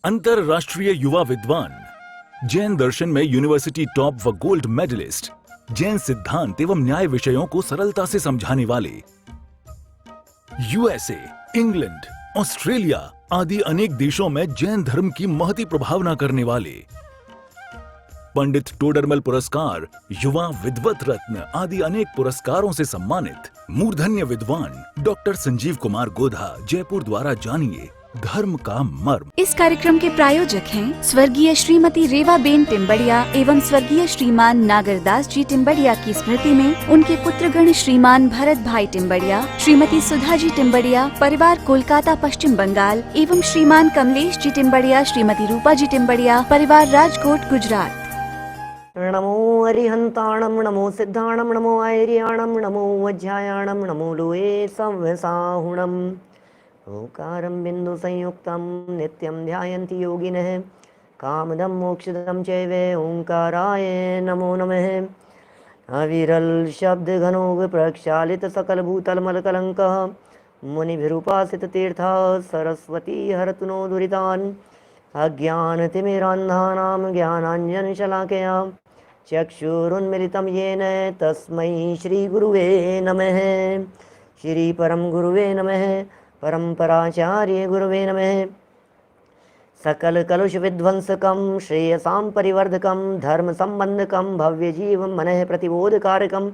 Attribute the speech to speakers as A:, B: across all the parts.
A: अंतरराष्ट्रीय युवा विद्वान, जैन दर्शन में यूनिवर्सिटी टॉप व गोल्ड मेडलिस्ट, जैन सिद्धांत एवं न्याय विषयों को सरलता से समझाने वाले, यूएसए, इंग्लैंड, ऑस्ट्रेलिया आदि अनेक देशों में जैन धर्म की महती प्रभावना करने वाले, पंडित टोडरमल पुरस्कार, युवा विद्वत रत्न आदि अनेक पुरस्कारों से सम्मानित मूर्धन्य विद्वान डॉक्टर संजीव कुमार गोधा जयपुर द्वारा जानिए धर्म का मर्म।
B: इस कार्यक्रम के प्रायोजक हैं स्वर्गीय श्रीमती रेवाबेन टिम्बड़िया एवं स्वर्गीय श्रीमान नागरदास जी टिम्बड़िया की स्मृति में उनके पुत्रगण श्रीमान भरत भाई टिम्बड़िया, श्रीमती सुधा जी टिम्बड़िया, परिवार कोलकाता पश्चिम बंगाल एवं श्रीमान कमलेश जी टिम्बड़िया, श्रीमती रूपा जी टिम्बड़िया, परिवार राजकोट गुजरात।
C: नमो अरिहंताणम, नमो सिद्धाणम, नमो आर्याणम, नमो वज्रायाणम, नमो लोये संवसाहुणम। ओंकारं बिंदु संयुक्तं नित्यं ध्यायन्ति योगिनः, कामदं मोक्षदं चैव ओंकाराय नमो नमः। अविरल शब्द घनोग प्रक्षालित सकल भूतल मल कलंकः, मुनिभिरुपासित तीर्थः सरस्वती हरतु नो दुरितान्। अज्ञानतिमिरान्धानां ज्ञानाञ्जनशलाकया चक्षुरुन्मिलितं येन तस्मै श्रीगुरुवे नमः। श्री परम गुरुवे नमः। परंपराचार्य गुरुवे नमः। सकल कलुष विध्वंसकं श्रेयसां परिवर्धकं धर्म संबंधकं भव्य जीवं मनः प्रतिबोधकारकं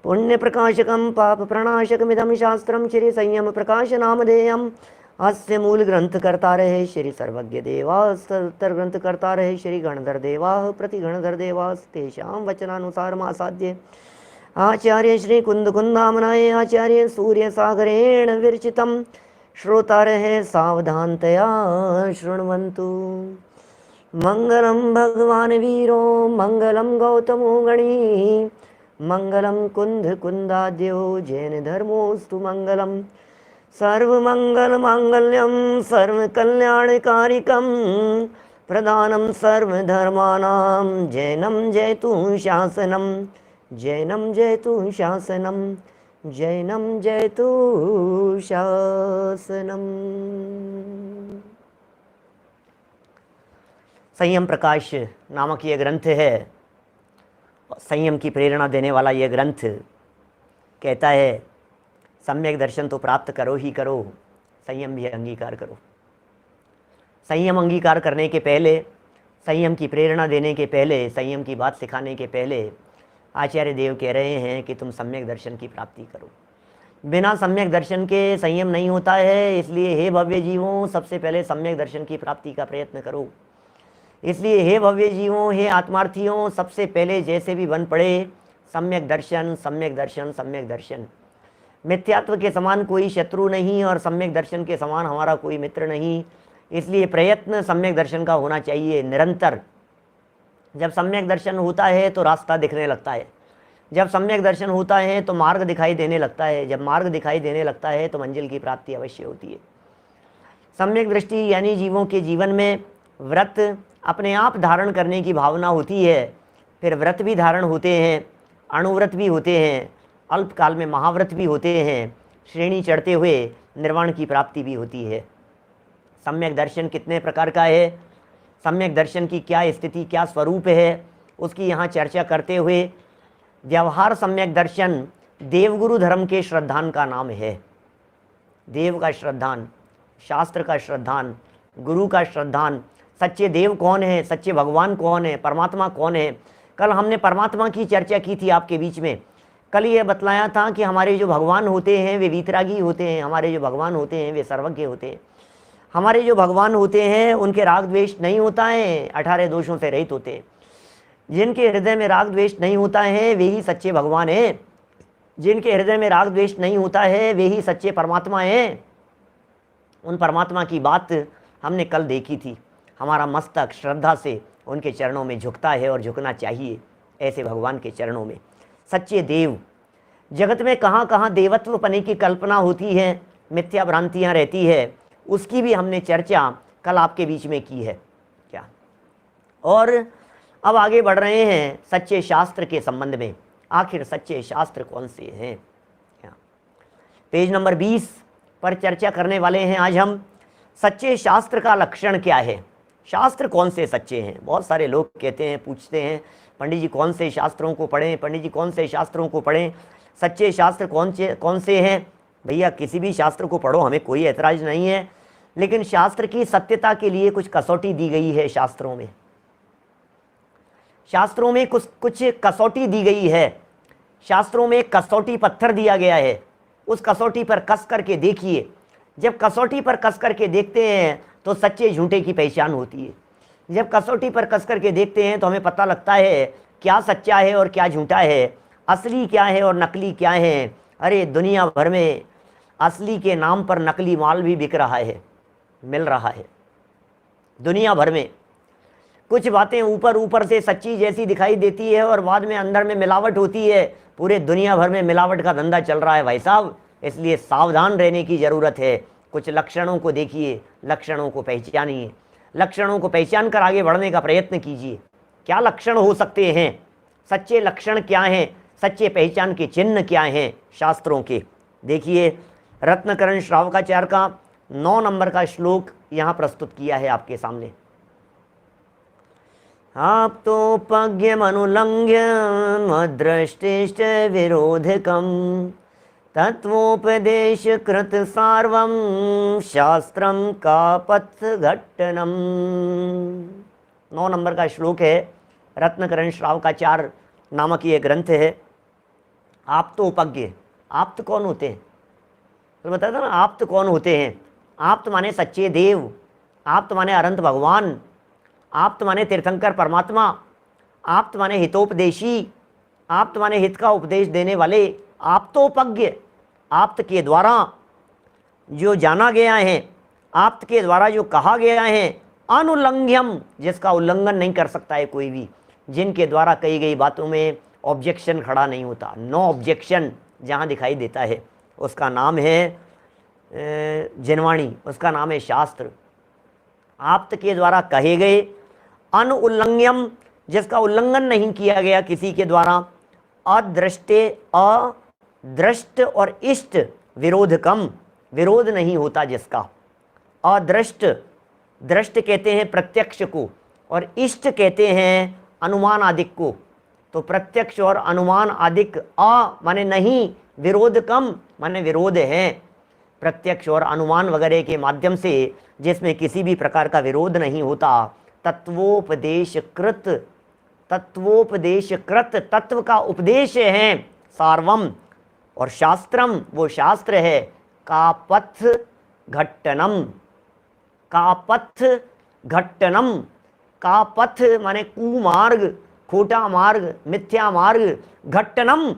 C: पुण्य प्रकाशकं पाप प्रणाशकमिदं शास्त्रं श्री संयम प्रकाश नामधेयम्। अस्य मूल ग्रंथ करता रहे श्री सर्वज्ञ देवास्तर ग्रंथ करता रहे श्री गणधर देवाः प्रति गणधर देवास् तेषां वचनानुसारम् आसाद्य आचार्य श्री कुंद कुंदामनाय आचार्य सूर्य सागरेण विरचितं श्रोता रहे सावधानतया शृण्वन्तु। मंगलम भगवान वीरो मंगलम गौतमो गणी मंगलम कुंद कुंदाद्यो जैन धर्मोस्तु मंगलम। सर्वमंगल मांगल्यम सर्व कल्याणकारिकम प्रदानम सर्वधर्माणां जैनम जयतु शासनम। जैनम जयतु शासनम। जैनम जयतु शासनम। संयम प्रकाश नामक यह ग्रंथ है। संयम की प्रेरणा देने वाला यह ग्रंथ कहता है सम्यक दर्शन तो प्राप्त करो ही करो, संयम भी अंगीकार करो। संयम अंगीकार करने के पहले, संयम की प्रेरणा देने के पहले, संयम की बात सिखाने के पहले आचार्य देव कह रहे हैं कि तुम सम्यक दर्शन की प्राप्ति करो। बिना सम्यक दर्शन के संयम नहीं होता है, इसलिए हे भव्य जीवों सबसे पहले सम्यक दर्शन की प्राप्ति का प्रयत्न करो। इसलिए हे भव्य जीवों, हे आत्मार्थियों, सबसे पहले जैसे भी बन पड़े सम्यक दर्शन, सम्यक दर्शन, सम्यक दर्शन। मिथ्यात्व के समान कोई शत्रु नहीं और सम्यक दर्शन के समान हमारा कोई मित्र नहीं, इसलिए प्रयत्न सम्यक दर्शन का होना चाहिए निरंतर। जब सम्यक दर्शन होता है तो रास्ता दिखने लगता है, जब सम्यक दर्शन होता है तो मार्ग दिखाई देने लगता है, जब मार्ग दिखाई देने लगता है तो मंजिल की प्राप्ति अवश्य होती है। सम्यक दृष्टि यानी जीवों के जीवन में व्रत अपने आप धारण करने की भावना होती है। फिर व्रत भी धारण होते हैं, अणुव्रत भी होते हैं, अल्पकाल में महाव्रत भी होते हैं, श्रेणी चढ़ते हुए निर्वाण की प्राप्ति भी होती है। सम्यक दर्शन कितने प्रकार का है, सम्यक दर्शन की क्या स्थिति, क्या स्वरूप है, उसकी यहाँ चर्चा करते हुए व्यवहार सम्यक दर्शन देवगुरु धर्म के श्रद्धान का नाम है। देव का श्रद्धान, शास्त्र का श्रद्धान, गुरु का श्रद्धान। सच्चे देव कौन है, सच्चे भगवान कौन है, परमात्मा कौन है। कल हमने परमात्मा की चर्चा की थी आपके बीच में। कल ये बतलाया था कि हमारे जो भगवान होते हैं वे वीतरागी होते हैं, हमारे जो भगवान होते हैं वे सर्वज्ञ होते हैं। हमारे जो भगवान होते हैं उनके राग द्वेष नहीं होता है, 18 दोषों से रहित होते हैं। जिनके हृदय में राग द्वेष नहीं होता है वे ही सच्चे भगवान हैं। जिनके हृदय में राग द्वेष नहीं होता है वे ही सच्चे परमात्मा हैं। उन परमात्मा की बात हमने कल देखी थी। हमारा मस्तक श्रद्धा से उनके चरणों में झुकता है और झुकना चाहिए ऐसे भगवान के चरणों में। सच्चे देव, जगत में कहाँ कहाँ देवत्व पने की कल्पना होती है, मिथ्या भ्रांतियाँ रहती है, उसकी भी हमने चर्चा कल आपके बीच में की है क्या। और अब आगे बढ़ रहे हैं सच्चे शास्त्र के संबंध में। आखिर सच्चे शास्त्र कौन से हैं क्या। पेज नंबर 20 पर चर्चा करने वाले हैं आज हम। सच्चे शास्त्र का लक्षण क्या है, शास्त्र कौन से सच्चे हैं? बहुत सारे लोग कहते हैं, पूछते हैं, पंडित जी कौन से शास्त्रों को पढ़ें, पंडित जी कौन से शास्त्रों को पढ़ें, सच्चे शास्त्र कौन से हैं? भैया किसी भी शास्त्र को पढ़ो, हमें कोई ऐतराज़ नहीं है, लेकिन शास्त्र की सत्यता के लिए कुछ कसौटी दी गई है। शास्त्रों में कुछ कसौटी दी गई है। शास्त्रों में कसौटी पत्थर दिया गया है, उस कसौटी पर कस करके देखिए। जब कसौटी पर कस करके देखते हैं तो सच्चे झूठे की पहचान होती है। जब कसौटी पर कस करके देखते हैं तो हमें पता लगता है क्या सच्चा है और क्या झूठा है, असली क्या है और नकली क्या है। अरे दुनिया भर में असली के नाम पर नकली माल भी बिक रहा है, मिल रहा है। दुनिया भर में कुछ बातें ऊपर से सच्ची जैसी दिखाई देती है और बाद में अंदर में मिलावट होती है। पूरे दुनिया भर में मिलावट का धंधा चल रहा है भाई साहब, इसलिए सावधान रहने की ज़रूरत है। कुछ लक्षणों को देखिए, लक्षणों को पहचानिए, लक्षणों को पहचान कर आगे बढ़ने का प्रयत्न कीजिए। क्या लक्षण हो सकते हैं? सच्चे लक्षण क्या हैं? सच्चे पहचान के चिन्ह क्या हैं शास्त्रों के? देखिए, रत्नकरण श्रावकाचार्य का 9 नंबर का श्लोक यहाँ प्रस्तुत किया है आपके सामने। आप्तोपज्ञमनुलंघ्यमदृष्टिश्च विरोधकम् तत्वोपदेशकृत सार्वं शास्त्रं कापथघट्टनम्। 9 नंबर का श्लोक है, रत्नकरण श्रावकाचार्य नामक ये ग्रंथ है। आप्तोपज्ञ, आप्त कौन होते हैं? तो बताया था ना, आप्त कौन होते हैं? आप्त माने सच्चे देव, आप्त माने अनंत भगवान, आप्त माने तीर्थंकर परमात्मा, आप्त माने हितोपदेशी, आप्त माने हित का उपदेश देने वाले। आप्तोपज्ञ, आप्त के द्वारा जो जाना गया है, आप्त के द्वारा जो कहा गया है। अनुलंघ्यम, जिसका उल्लंघन नहीं कर सकता है कोई भी, जिनके द्वारा कही गई बातों में ऑब्जेक्शन खड़ा नहीं होता, नो ऑब्जेक्शन जहाँ दिखाई देता है, उसका नाम है जिनवाणी, उसका नाम है शास्त्र। आप्त के द्वारा कहे गए। अनुउल्लंघ्यम, जिसका उल्लंघन नहीं किया गया किसी के द्वारा। अदृष्ट और इष्ट विरोधकम, विरोध नहीं होता जिसका। अदृष्ट, दृष्ट कहते हैं प्रत्यक्ष को और इष्ट कहते हैं अनुमान आदिक को। तो प्रत्यक्ष और अनुमान आदिक, माने नहीं, विरोधकम माने विरोध है। प्रत्यक्ष और अनुमान वगैरह के माध्यम से जिसमें किसी भी प्रकार का विरोध नहीं होता। तत्वोपदेशकृत, तत्वोपदेशकृत, तत्व का उपदेश है। सार्वम, और शास्त्रम वो शास्त्र है। कापथ घट्टनम, कापथ घट्टनम, कापथ माने कुमार्ग, खोटा मार्ग, मिथ्या मार्ग। घट्टनम,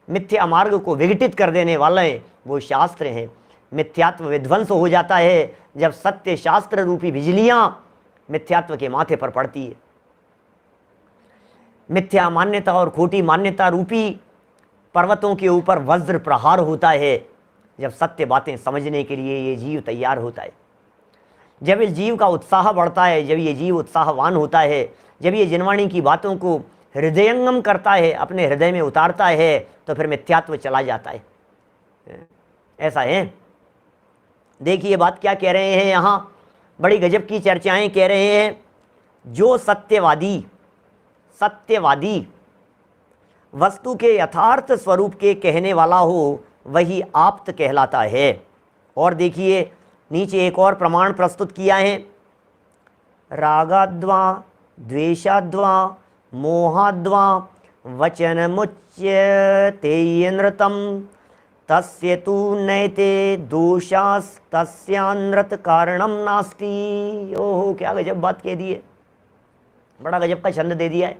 C: मिथ्या मार्ग को विघटित कर देने वाले वो शास्त्र हैं। मिथ्यात्व विध्वंस हो जाता है जब सत्य शास्त्र रूपी बिजलियां मिथ्यात्व के माथे पर पड़ती है। मिथ्या मान्यता और खोटी मान्यता रूपी पर्वतों के ऊपर वज्र प्रहार होता है जब सत्य बातें समझने के लिए ये जीव तैयार होता है। जब इस जीव का उत्साह बढ़ता है, जब ये जीव उत्साहवान होता है, जब ये जिनवाणी की बातों को हृदयंगम करता है, अपने हृदय में उतारता है, तो फिर मिथ्यात्व चला जाता है। ऐसा है। देखिए बात क्या कह रहे हैं यहाँ, बड़ी गजब की चर्चाएं कह रहे हैं। जो सत्यवादी, सत्यवादी वस्तु के यथार्थ स्वरूप के कहने वाला हो वही आप्त कहलाता है। और देखिए नीचे एक और प्रमाण प्रस्तुत किया है। रागाद्वा द्वेषाद्वा मोहाद्वा वचनमुच्यते नृतम तस्य तु नैते दोषास्तस्यानृत कारणम नास्ति। ओहो, क्या गजब बात कह दी है, बड़ा गजब का छंद दे दिया है।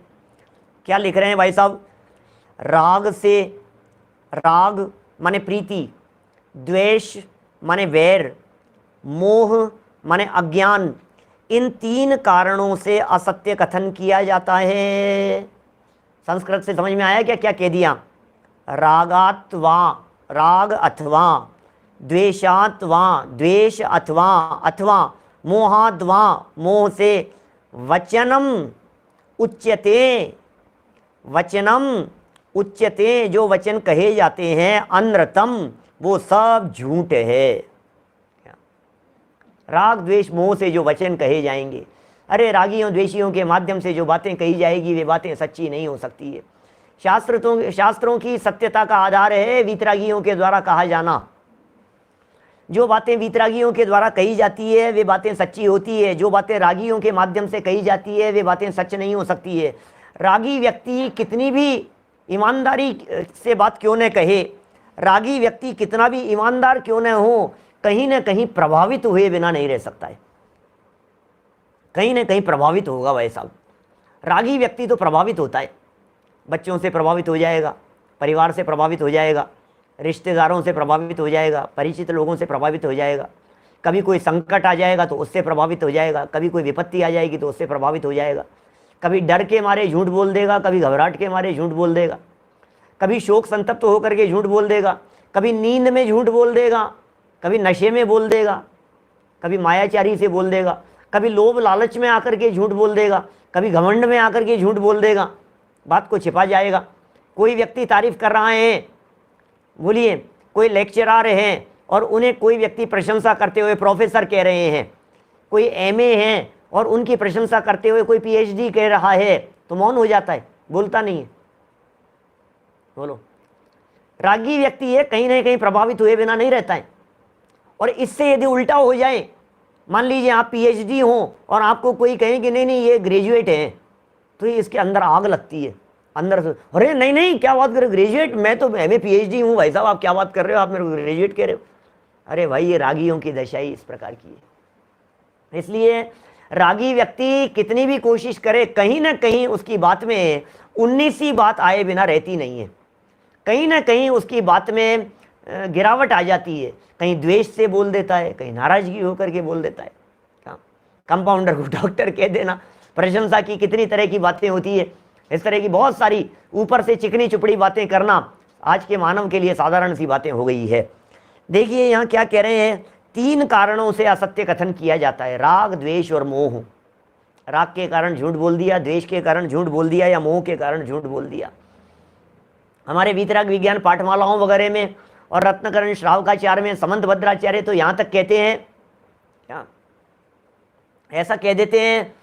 C: क्या लिख रहे हैं भाई साहब? राग से, राग माने प्रीति, द्वेष माने वैर, मोह माने अज्ञान, इन 3 कारणों से असत्य कथन किया जाता है। संस्कृत से समझ में आया क्या क्या कह दिया? रागात्वा, राग अथवा, द्वेषात्वा, द्वेष अथवा, अथवा मोहाद्वा, मोह से, वचनम उच्यते, वचनम उच्यते, जो वचन कहे जाते हैं, अनृतम वो सब झूठ है। राग द्वेष मोह से जो वचन कहे जाएंगे अरे रागियों द्वेषियों के माध्यम से जो बातें कही जाएगी वे बातें सच्ची नहीं हो सकती है। शास्त्रों की सत्यता का आधार है वीतरागियों के द्वारा कहा जाना। जो बातें वीतरागियों के द्वारा कही जाती है वे बातें सच्ची होती है, जो बातें रागियों के माध्यम से कही जाती है वे बातें सच नहीं हो सकती है। रागी व्यक्ति कितनी भी ईमानदारी से बात क्यों न कहे, रागी व्यक्ति कितना भी ईमानदार क्यों न हो, कहीं ना कहीं प्रभावित हुए बिना नहीं रह सकता है, कहीं ना कहीं प्रभावित होगा भाई साहब। रागी व्यक्ति तो प्रभावित होता है, बच्चों से प्रभावित हो जाएगा, परिवार से प्रभावित हो जाएगा, रिश्तेदारों से प्रभावित हो जाएगा, परिचित लोगों से प्रभावित हो जाएगा। कभी कोई संकट आ जाएगा तो उससे प्रभावित हो जाएगा, कभी कोई विपत्ति आ जाएगी तो उससे प्रभावित हो जाएगा। कभी डर के मारे झूठ बोल देगा, कभी घबराहट के मारे झूठ बोल देगा, कभी शोक संतप्त होकर के झूठ बोल देगा, कभी नींद में झूठ बोल देगा, कभी नशे में बोल देगा, कभी मायाचारी से बोल देगा, कभी लोभ लालच में आकर के झूठ बोल देगा, कभी घमंड में आकर के झूठ बोल देगा, बात को छिपा जाएगा। कोई व्यक्ति तारीफ कर रहा है, बोलिए कोई लेक्चरर हैं और उन्हें कोई व्यक्ति प्रशंसा करते हुए प्रोफेसर कह रहे हैं, कोई एमए हैं और उनकी प्रशंसा करते हुए कोई पीएचडी कह रहा है, तो मौन हो जाता है, बोलता नहीं है। बोलो, रागी व्यक्ति है कहीं ना कहीं प्रभावित हुए बिना नहीं रहता है। और इससे यदि उल्टा हो जाए, मान लीजिए आप पीएचडी हो और आपको कोई कहे कि नहीं नहीं ये ग्रेजुएट है, तो इसके अंदर आग लगती है, अंदर से अरे नहीं नहीं क्या बात कर रहे हो, ग्रेजुएट, मैं तो एमए पीएचडी हूँ भाई साहब, आप क्या बात कर रहे हो, आप मेरे को ग्रेजुएट कह रहे हो। अरे भाई ये रागियों की दशा ही इस प्रकार की है। इसलिए रागी व्यक्ति कितनी भी कोशिश करे, कहीं ना कहीं उसकी बात में 19वीं बात आए बिना रहती नहीं है, कहीं ना कहीं उसकी बात में गिरावट आ जाती है। कहीं द्वेष से बोल देता है, कहीं नाराजगी होकर के बोल देता है। कंपाउंडर को डॉक्टर कह देना, प्रशंसा की कितनी तरह की बातें होती है, इस तरह की बहुत सारी ऊपर से चिकनी चुपड़ी बातें करना आज के मानव के लिए साधारण सी बातें हो गई है। देखिए यहाँ क्या कह रहे हैं, 3 कारणों से असत्य कथन किया जाता है, राग, द्वेष और मोह। राग के कारण झूठ बोल दिया, द्वेष के कारण झूठ बोल दिया या मोह के कारण झूठ बोल दिया। हमारे वीतराग विज्ञान पाठमालाओं वगैरह में और रत्नकरण श्रावकाचार्य में समंत भद्राचार्य तो यहाँ तक कहते हैं, क्या ऐसा कह देते हैं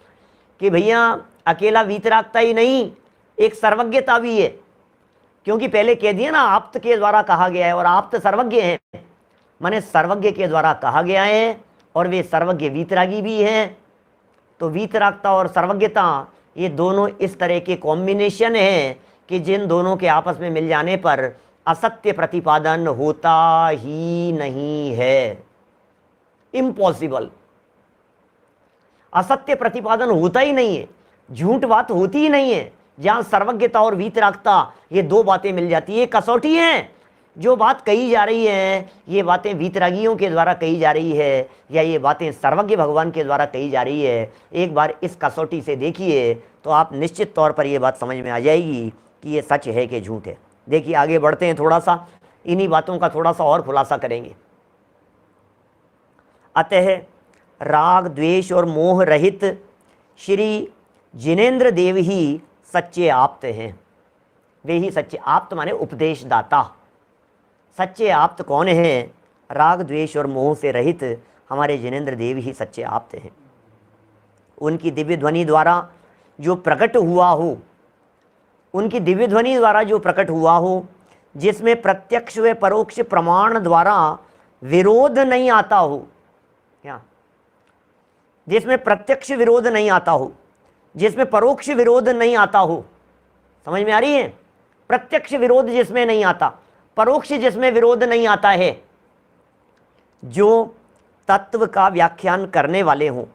C: कि भैया अकेला वीतरागता ही नहीं, एक सर्वज्ञता भी है। क्योंकि पहले कह दिया ना, आप्त के द्वारा कहा गया है और आप्त सर्वज्ञ हैं, माने सर्वज्ञ के द्वारा कहा गया है और वे सर्वज्ञ वीतरागी भी हैं। तो वीतरागता और सर्वज्ञता ये दोनों इस तरह के कॉम्बिनेशन हैं कि जिन दोनों के आपस में मिल जाने पर असत्य प्रतिपादन होता ही नहीं है, इम्पॉसिबल। असत्य प्रतिपादन होता ही नहीं है, झूठ बात होती ही नहीं है। जहां सर्वज्ञता और वीतरागता ये 2 बातें मिल जाती है, कसौटी है। जो बात कही जा रही है ये बातें वीतरागियों के द्वारा कही जा रही है या ये बातें सर्वज्ञ भगवान के द्वारा कही जा रही है, एक बार इस कसौटी से देखिए तो आप निश्चित तौर पर ये बात समझ में आ जाएगी कि ये सच है कि झूठ है। देखिए आगे बढ़ते हैं, थोड़ा सा इन्हीं बातों का थोड़ा सा और खुलासा करेंगे। अतः राग, द्वेष और मोह रहित श्री जिनेंद्र देव ही सच्चे आप्त हैं। वे ही सच्चे आप्त माने उपदेशदाता। सच्चे आप्त कौन हैं? राग, द्वेष और मोह से रहित हमारे जिनेंद्र देव ही सच्चे आप्त हैं। उनकी दिव्य ध्वनि द्वारा जो प्रकट हुआ हो, उनकी दिव्य ध्वनि द्वारा जो प्रकट हुआ हो, जिसमें प्रत्यक्ष व परोक्ष प्रमाण द्वारा विरोध नहीं आता हो, क्या जिसमें प्रत्यक्ष विरोध नहीं आता हो, जिसमें परोक्ष विरोध नहीं आता हो, समझ में आ रही है? प्रत्यक्ष विरोध जिसमें नहीं आता, परोक्ष जिसमें विरोध नहीं आता है, जो तत्व का व्याख्यान करने वाले हों,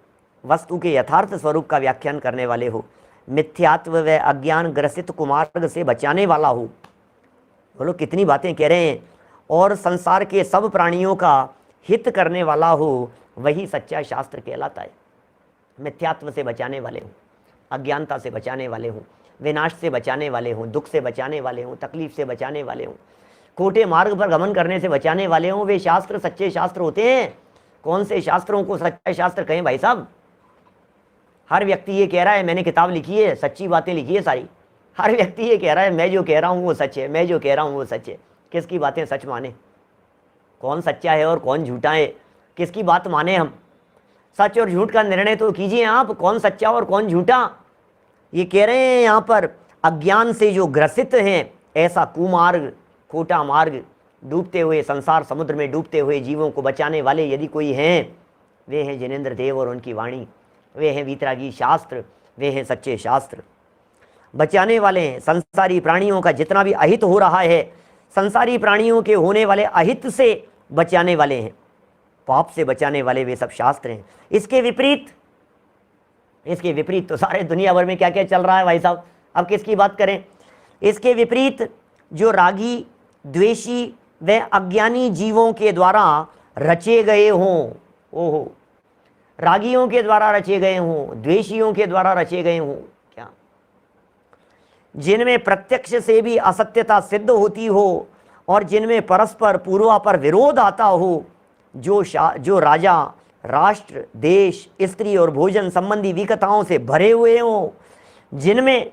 C: वस्तु के यथार्थ स्वरूप का व्याख्यान करने वाले हो, मिथ्यात्व व अज्ञान ग्रसित कुमार्ग से बचाने वाला हो। बोलो कितनी बातें कह रहे हैं। और संसार के सब प्राणियों का हित करने वाला हो, वही सच्चा शास्त्र कहलाता है। मिथ्यात्व से बचाने वाले हों, अज्ञानता से बचाने वाले हों, विनाश से बचाने वाले हों, दुख से बचाने वाले हों, तकलीफ से बचाने वाले हों, खोटे मार्ग पर गमन करने से बचाने वाले हों, वे शास्त्र सच्चे शास्त्र होते हैं। कौन से शास्त्रों को सच्चा शास्त्र कहें भाई साहब? हर व्यक्ति ये कह रहा है मैंने किताब लिखी है, सच्ची बातें लिखी है सारी। हर व्यक्ति ये कह रहा है मैं जो कह रहा हूँ वो सच है, मैं जो कह रहा हूँ वो सच है। किसकी बातें सच माने? कौन सच्चा है और कौन झूठा है? किसकी बात माने हम? सच और झूठ का निर्णय तो कीजिए आप, कौन सच्चा और कौन झूठा। ये कह रहे हैं यहाँ पर, अज्ञान से जो ग्रसित हैं, ऐसा कुमार्ग, खोटा मार्ग, डूबते हुए संसार समुद्र में डूबते हुए जीवों को बचाने वाले यदि कोई हैं, वे हैं जिनेंद्र देव और उनकी वाणी, वे हैं वीतरागी शास्त्र, वे हैं सच्चे शास्त्र। बचाने वाले हैं संसारी प्राणियों का जितना भी अहित हो रहा है, संसारी प्राणियों के होने वाले अहित से बचाने वाले हैं, पाप से बचाने वाले वे सब शास्त्र हैं। इसके विपरीत तो सारे दुनिया भर में क्या क्या चल रहा है भाई साहब, अब किसकी बात करें। इसके विपरीत जो रागी, द्वेषी व अज्ञानी जीवों के द्वारा रचे गए हों, ओहो, रागियों के द्वारा रचे गए हों, द्वेषियों के द्वारा रचे गए हों, क्या जिनमें प्रत्यक्ष से भी असत्यता सिद्ध होती हो और जिनमें परस्पर पूर्वापर विरोध आता हो, जो राजा, राष्ट्र, देश, स्त्री और भोजन संबंधी विकथाओं से भरे हुए हों, जिनमें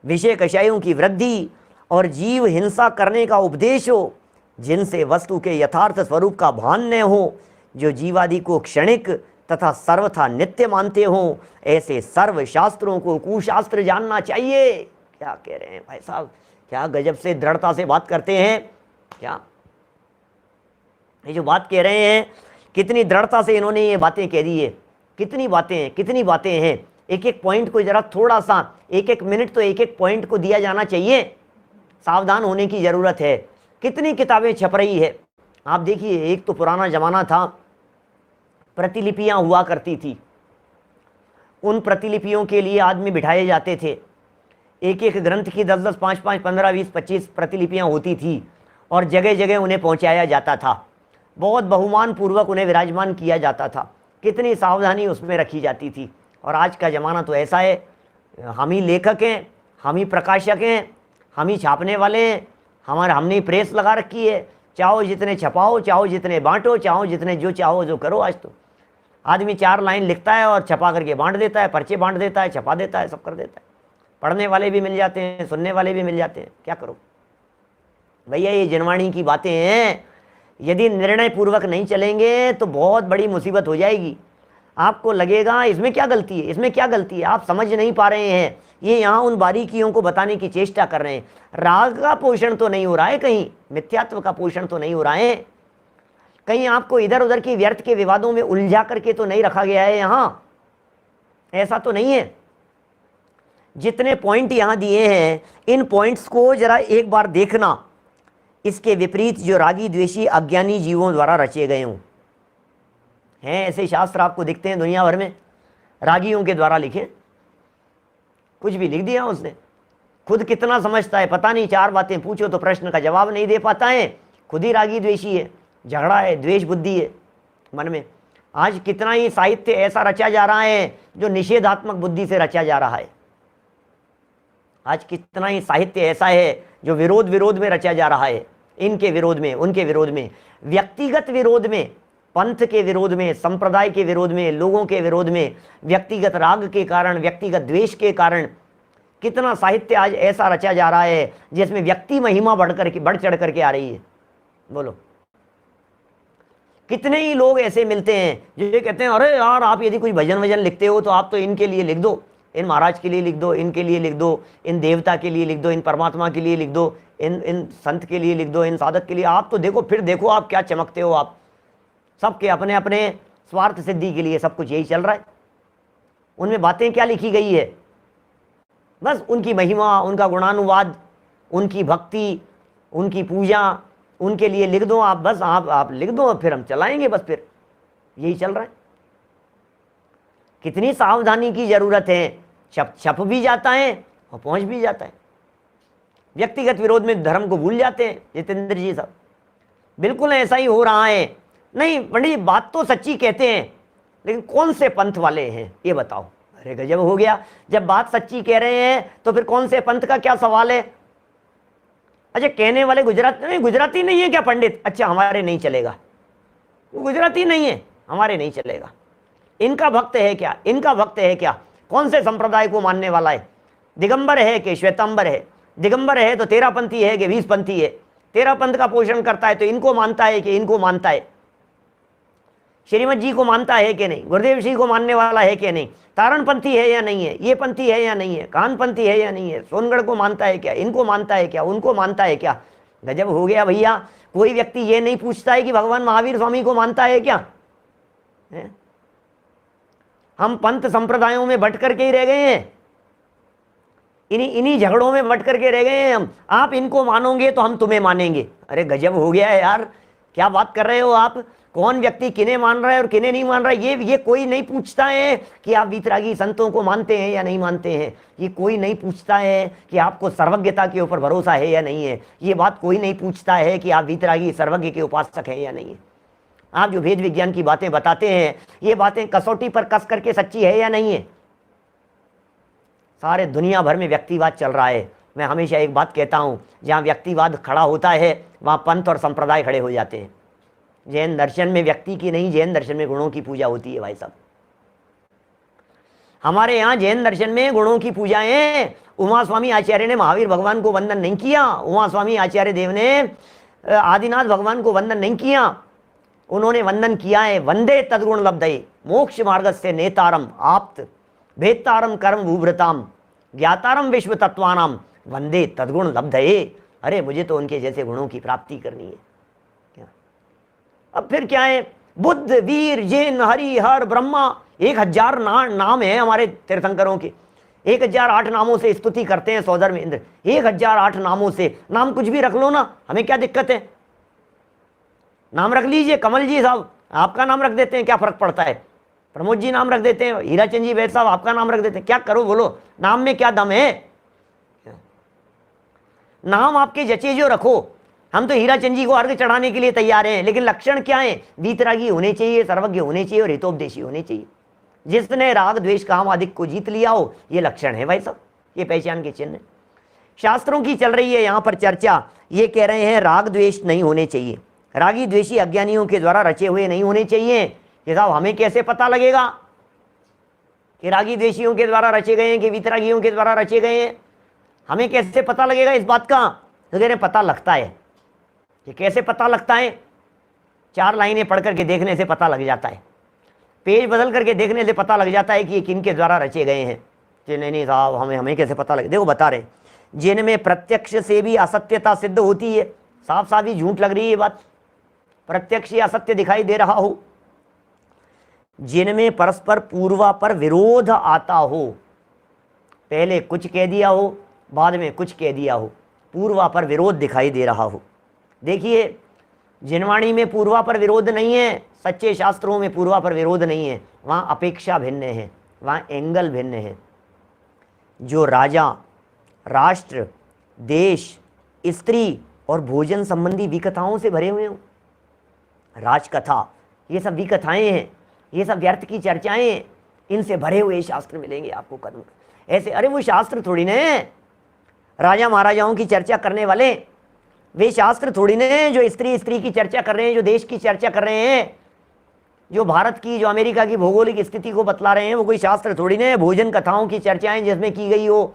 C: विषय कषायों की वृद्धि और जीव हिंसा करने का उपदेश हो, जिनसे वस्तु के यथार्थ स्वरूप का भान न हो, जो जीवादि को क्षणिक तथा सर्वथा नित्य मानते हों, ऐसे सर्व शास्त्रों को कुशास्त्र जानना चाहिए। क्या कह रहे हैं भाई साहब, क्या गजब से दृढ़ता से बात करते हैं। क्या ये जो बात कह रहे हैं, कितनी दृढ़ता से इन्होंने ये बातें कह दी है, कितनी बातें हैं। एक एक पॉइंट को जरा थोड़ा सा, एक एक मिनट तो एक एक पॉइंट को दिया जाना चाहिए, सावधान होने की ज़रूरत है। कितनी किताबें छप रही है आप देखिए। एक तो पुराना ज़माना था, प्रतिलिपियाँ हुआ करती थी, उन प्रतिलिपियों के लिए आदमी बिठाए जाते थे, एक एक ग्रंथ की 10-10, 5-5, 15, 20, 25 प्रतिलिपियाँ होती थी और जगह जगह उन्हें पहुँचाया जाता था, बहुत बहुमान पूर्वक उन्हें विराजमान किया जाता था, कितनी सावधानी उसमें रखी जाती थी। और आज का ज़माना तो ऐसा है, हम ही लेखक हैं, हम ही प्रकाशक हैं, हम ही छापने वाले हैं, हमने प्रेस लगा रखी है, चाहो जितने छपाओ, चाहो जितने बांटो, चाहो जितने जो चाहो जो करो। आज तो आदमी 4 लाइन लिखता है और छपा करके बांट देता है, पर्चे बांट देता है, छपा देता है, सब कर देता है। पढ़ने वाले भी मिल जाते हैं, सुनने वाले भी मिल जाते हैं, क्या करो भैया। ये जनवाणी की बातें हैं, यदि निर्णय पूर्वक नहीं चलेंगे तो बहुत बड़ी मुसीबत हो जाएगी। आपको लगेगा इसमें क्या गलती है, इसमें क्या गलती है, आप समझ नहीं पा रहे हैं। ये यहाँ उन बारीकियों को बताने की चेष्टा कर रहे हैं। राग का पोषण तो नहीं हो रहा है, कहीं मिथ्यात्व का पोषण तो नहीं हो रहा है, कहीं आपको इधर उधर की व्यर्थ के विवादों में उलझा करके तो नहीं रखा गया है यहाँ, ऐसा तो नहीं है। जितने पॉइंट यहाँ दिए हैं, इन पॉइंट्स को जरा एक बार देखना। इसके विपरीत जो रागी, द्वेषी, अज्ञानी जीवों द्वारा रचे गए हों, हैं ऐसे शास्त्र आपको दिखते हैं दुनिया भर में, रागियों के द्वारा लिखे, कुछ भी लिख दिया उसने। खुद कितना समझता है पता नहीं, 4 बातें पूछो तो प्रश्न का जवाब नहीं दे पाता है, खुद ही रागी द्वेषी है, झगड़ा है, द्वेष बुद्धि है मन में। आज कितना ही साहित्य ऐसा रचा जा रहा है जो निषेधात्मक बुद्धि से रचा जा रहा है। आज कितना ही साहित्य ऐसा है जो विरोध में रचा जा रहा है, इनके विरोध में, उनके विरोध में, व्यक्तिगत विरोध में, पंथ के विरोध में, संप्रदाय के विरोध में, लोगों के विरोध में, व्यक्तिगत राग के कारण, व्यक्तिगत द्वेष के कारण कितना साहित्य आज ऐसा रचा जा रहा है जिसमें व्यक्ति महिमा बढ़ चढ़ करके आ रही है। बोलो कितने ही लोग ऐसे मिलते हैं जो ये कहते हैं, अरे यार आप यदि कुछ भजन वजन लिखते हो तो आप तो इनके लिए लिख दो, इन महाराज के लिए लिख दो, इनके लिए लिख दो, इन देवता के लिए लिख दो, इन परमात्मा के लिए लिख दो, इन संत के लिए लिख दो, इन साधक के लिए। आप तो देखो, फिर देखो आप क्या चमकते हो। आप सबके अपने अपने स्वार्थ सिद्धि के लिए सब कुछ यही चल रहा है। उनमें बातें क्या लिखी गई है, बस उनकी महिमा, उनका गुणानुवाद, उनकी भक्ति, उनकी पूजा, उनके लिए लिख दो आप, बस आप लिख दो, फिर हम चलाएंगे, बस फिर यही चल रहा है। कितनी सावधानी की जरूरत है। छप भी जाता है और पहुंच भी जाता है। व्यक्तिगत विरोध में धर्म को भूल जाते हैं जितेंद्र जी साहब, बिल्कुल ऐसा ही हो रहा है। नहीं पंडित जी, बात तो सच्ची कहते हैं, लेकिन कौन से पंथ वाले हैं ये बताओ। अरे गजब हो गया, जब बात सच्ची कह रहे हैं तो फिर कौन से पंथ का क्या सवाल है। अच्छा, कहने वाले गुजराती नहीं है क्या पंडित? अच्छा, हमारे नहीं चलेगा, वो गुजराती नहीं है, हमारे नहीं चलेगा। इनका भक्त है क्या? इनका भक्त है क्या? कौन से संप्रदाय को मानने वाला है? दिगंबर है कि श्वेतांबर है? दिगंबर है तो 13 पंथी है कि 20 पंथी है? 13 पंथ का पोषण करता है तो इनको मानता है कि इनको मानता है? श्रीमत जी को मानता है कि नहीं, गुरुदेव जी को मानने वाला है कि नहीं, तारणपंथी है या नहीं है, ये पंथी है या नहीं है, कानपंथी है या नहीं है, सोनगढ़ को मानता है क्या, इनको मानता है क्या, उनको मानता है क्या। गजब हो गया भैया। कोई व्यक्ति ये नहीं पूछता है कि भगवान महावीर स्वामी को मानता है क्या है? हम पंथ संप्रदायों में बट करके ही रह गए हैं, इन्हीं झगड़ों में बट करके रह गए हैं हम। आप इनको मानोगे तो हम तुम्हें मानेंगे। अरे गजब हो गया है यार, क्या बात कर रहे हो आप। कौन व्यक्ति किन्हें मान रहा है और किन्हें नहीं मान रहा है, ये कोई नहीं पूछता है कि आप वीतरागी संतों को मानते हैं या नहीं मानते हैं। ये कोई नहीं पूछता है कि आपको सर्वज्ञता के ऊपर भरोसा है या नहीं है। ये बात कोई नहीं पूछता है कि आप वीतरागी सर्वज्ञ के उपासक हैं या नहीं है। आप जो वेद विज्ञान की बातें बताते हैं, ये बातें कसौटी पर कस करके सच्ची है या नहीं है। सारे दुनिया भर में व्यक्तिवाद चल रहा है। मैं हमेशा एक बात कहता हूँ, जहाँ व्यक्तिवाद खड़ा होता है वहाँ पंथ और संप्रदाय खड़े हो जाते हैं। जैन दर्शन में व्यक्ति की नहीं, जैन दर्शन में गुणों की पूजा होती है भाई साहब। हमारे यहाँ जैन दर्शन में गुणों की पूजा है। उमा स्वामी आचार्य ने महावीर भगवान को वंदन नहीं किया, उमा स्वामी आचार्य देव ने आदिनाथ भगवान को वंदन नहीं किया। उन्होंने वंदन किया है वंदे तद्गुण लब्धये मोक्ष मार्गस्य नेतारम आप्त भेत्तारम कर्म भूभृताम ज्ञातारम विश्व तत्वानाम वंदे तद्गुण लब्धये। अरे मुझे तो उनके जैसे गुणों की प्राप्ति करनी है। क्या अब फिर क्या है, बुद्ध वीर जैन हरि हर ब्रह्मा 1000 नाम है हमारे तीर्थंकरों के। 1008 नामों से स्तुति करते हैं सौधर्म इंद्र। 1008 नामों से, नाम कुछ भी रख लो ना, हमें क्या दिक्कत है। नाम रख लीजिए, कमल जी साहब आपका नाम रख देते हैं, क्या फर्क पड़ता है। प्रमोद जी नाम रख देते हैं, हीराचंद जी वैद साहब आपका नाम रख देते हैं, क्या करो बोलो, नाम में क्या दम है। नाम आपके जचे जो रखो। हम तो हीराचंद जी को अर्घ चढ़ाने के लिए तैयार हैं, लेकिन लक्षण क्या है, वीतरागी होने चाहिए, सर्वज्ञ होने चाहिए और हितोपदेशी होने चाहिए। जिसने राग द्वेष काम अधिक को जीत लिया हो, ये लक्षण है भाई साहब, ये पहचान के चिन्ह है। शास्त्रों की चल रही है यहाँ पर चर्चा, ये कह रहे हैं राग द्वेष नहीं होने चाहिए, रागी द्वेषी अज्ञानियों के द्वारा रचे हुए नहीं होने चाहिए। कि साहब हमें कैसे पता लगेगा कि रागी द्वेषियों के द्वारा रचे गए हैं कि वीतरागियों के द्वारा रचे गए हैं, हमें कैसे पता लगेगा इस बात का। तो कह रहे पता लगता है। ये कैसे पता लगता है, 4 लाइनें पढ़ करके देखने से पता लग जाता है, पेज बदल करके देखने से पता लग जाता है कि ये किन के द्वारा रचे गए हैं। कि नहीं साहब हमें कैसे पता लगे। देखो बता रहे, जिनमें प्रत्यक्ष से भी असत्यता सिद्ध होती है, साफ साफ ही झूठ लग रही है ये बात, प्रत्यक्ष ही असत्य दिखाई दे रहा हो, जिनमें परस्पर पूर्वापर विरोध आता हो, पहले कुछ कह दिया हो बाद में कुछ कह दिया हो, पूर्वापर विरोध दिखाई दे रहा हो। देखिए जिनवाणी में पूर्वापर विरोध नहीं है, सच्चे शास्त्रों में पूर्वापर विरोध नहीं है, वहाँ अपेक्षा भिन्न है, वहाँ एंगल भिन्न है। जो राजा, राष्ट्र, देश, स्त्री और भोजन संबंधी विकथाओं से भरे हुए हों, राजकथा, ये सब विकथाएं हैं, ये सब व्यर्थ की चर्चाएं हैं, इनसे भरे हुए शास्त्र मिलेंगे आपको कदम ऐसे। अरे वो शास्त्र थोड़ी ने राजा महाराजाओं की चर्चा करने वाले, वे शास्त्र थोड़ी ने जो स्त्री की चर्चा कर रहे हैं, जो देश की चर्चा कर रहे हैं, जो भारत की, जो अमेरिका की भौगोलिक स्थिति को बतला रहे हैं, वो कोई शास्त्र थोड़ी ने। भोजन कथाओं की चर्चाएं जिसमें की गई हो,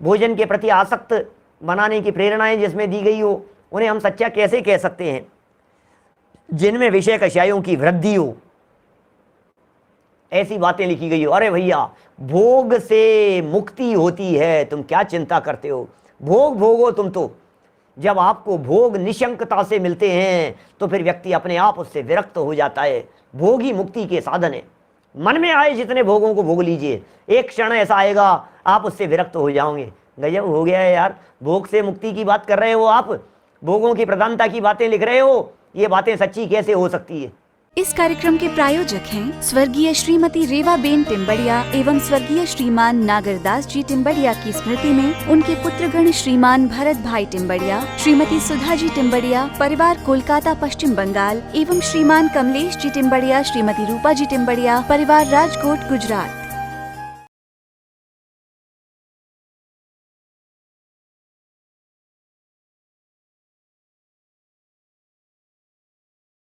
C: भोजन के प्रति आसक्त बनाने की प्रेरणाएं जिसमें दी गई हो, उन्हें हम सच्चा कैसे कह सकते हैं। जिनमें विषय कषायों की वृद्धि हो, ऐसी बातें लिखी गई हो। अरे भैया भोग से मुक्ति होती है, तुम क्या चिंता करते हो, भोग भोगो तुम तो। जब आपको भोग निशंकता से मिलते हैं तो फिर व्यक्ति अपने आप उससे विरक्त हो जाता है। भोग ही मुक्ति के साधन है। मन में आए जितने भोगों को भोग लीजिए, एक क्षण ऐसा आएगा आप उससे विरक्त हो जाओगे। गजब हो गया है यार, भोग से मुक्ति की बात कर रहे हो आप, भोगों की प्रधानता की बातें लिख रहे हो, ये बातें सच्ची कैसे हो सकती है।
B: इस कार्यक्रम के प्रायोजक हैं स्वर्गीय श्रीमती रेवाबेन टिम्बड़िया एवं स्वर्गीय श्रीमान नागरदास जी टिम्बड़िया की स्मृति में उनके पुत्रगण श्रीमान भरत भाई टिम्बड़िया, श्रीमती सुधा जी टिम्बड़िया, परिवार कोलकाता पश्चिम बंगाल एवं श्रीमान कमलेश जी टिम्बड़िया, श्रीमती रूपा जी टिम्बड़िया, परिवार राजकोट गुजरात।